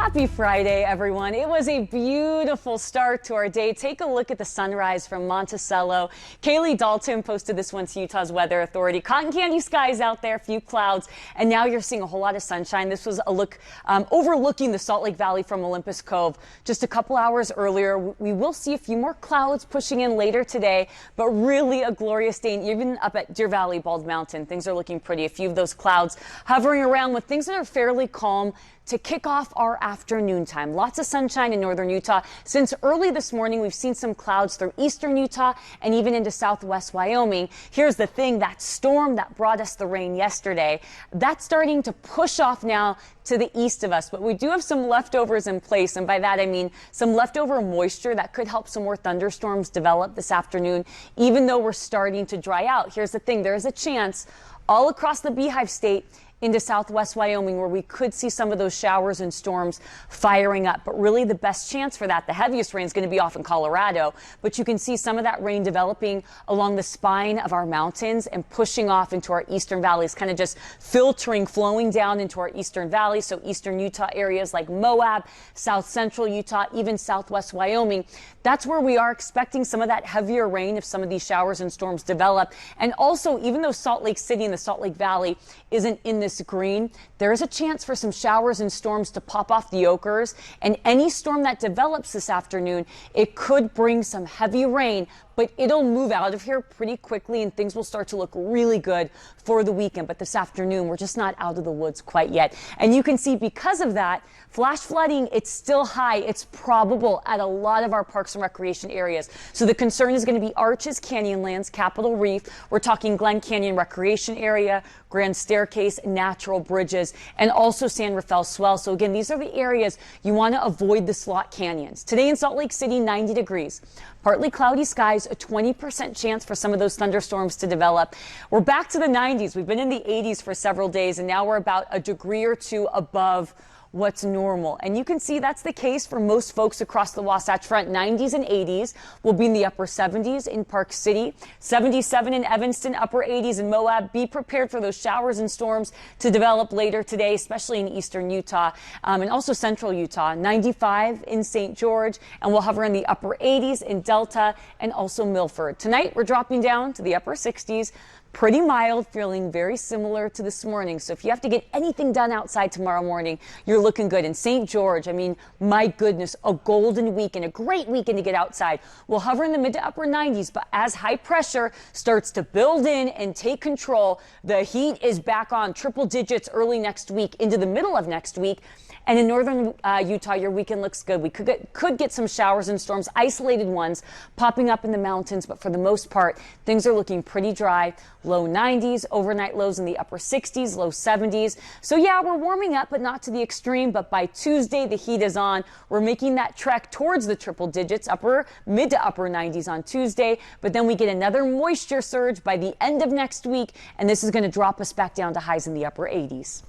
Happy Friday, everyone. It was a beautiful start to our day. Take a look at the sunrise from Monticello. Kaylee Dalton posted this one to Utah's Weather Authority. Cotton candy skies out there, few clouds, and now you're seeing a whole lot of sunshine. This was a look overlooking the Salt Lake Valley from Olympus Cove just a couple hours earlier. We will see a few more clouds pushing in later today, but really a glorious day. And even up at Deer Valley, Bald Mountain, things are looking pretty. A few of those clouds hovering around with things that are fairly calm to kick off our afternoon time. Lots of sunshine in northern Utah. Since early this morning, we've seen some clouds through eastern Utah and even into southwest Wyoming. Here's the thing, that storm that brought us the rain yesterday, that's starting to push off now to the east of us. But we do have some leftovers in place, and by that I mean some leftover moisture that could help some more thunderstorms develop this afternoon, even though we're starting to dry out. Here's the thing, there is a chance all across the Beehive State into southwest Wyoming where we could see some of those showers and storms firing up. But really the best chance for that, the heaviest rain is going to be off in Colorado, but you can see some of that rain developing along the spine of our mountains and pushing off into our eastern valleys, kind of just filtering, flowing down into our eastern valley. So eastern Utah areas like Moab, south central Utah, even southwest Wyoming. That's where we are expecting some of that heavier rain if some of these showers and storms develop. And also, even though Salt Lake City and the Salt Lake Valley isn't in this green, there is a chance for some showers and storms to pop off the Oquirrhs, and any storm that develops this afternoon, it could bring some heavy rain, but it'll move out of here pretty quickly and things will start to look really good for the weekend. But this afternoon, we're just not out of the woods quite yet. And you can see because of that, flash flooding, it's still high. It's probable at a lot of our parks and recreation areas. So the concern is going to be Arches, Canyonlands, Capitol Reef. We're talking Glen Canyon Recreation Area, Grand Staircase, Natural Bridges, and also San Rafael Swell. So again, these are the areas you want to avoid the slot canyons. Today in Salt Lake City, 90 degrees. Partly cloudy skies, a 20% chance for some of those thunderstorms to develop. We're back to the 90s. We've been in the 80s for several days, and now we're about a degree or two above what's normal. And you can see that's the case for most folks across the Wasatch Front. 90s and 80s will be in the upper 70s in Park City, 77 in Evanston, upper 80s in Moab. Be prepared for those showers and storms to develop later today, especially in eastern Utah and also central Utah. 95 in St. George, and we'll hover in the upper 80s in Delta and also Milford. Tonight, we're dropping down to the upper 60s. Pretty mild, feeling very similar to this morning. So if you have to get anything done outside tomorrow morning, you're looking good. In St. George, I mean, my goodness, a golden weekend, a great weekend to get outside. We'll hover in the mid to upper 90s, but as high pressure starts to build in and take control, the heat is back on triple digits early next week into the middle of next week. And in northern Utah, your weekend looks good. We could get some showers and storms, isolated ones, popping up in the mountains. But for the most part, things are looking pretty dry. Low 90s, overnight lows in the upper 60s, low 70s. So yeah, we're warming up, but not to the extreme. But by Tuesday, the heat is on. We're making that trek towards the triple digits, mid to upper 90s on Tuesday. But then we get another moisture surge by the end of next week. And this is going to drop us back down to highs in the upper 80s.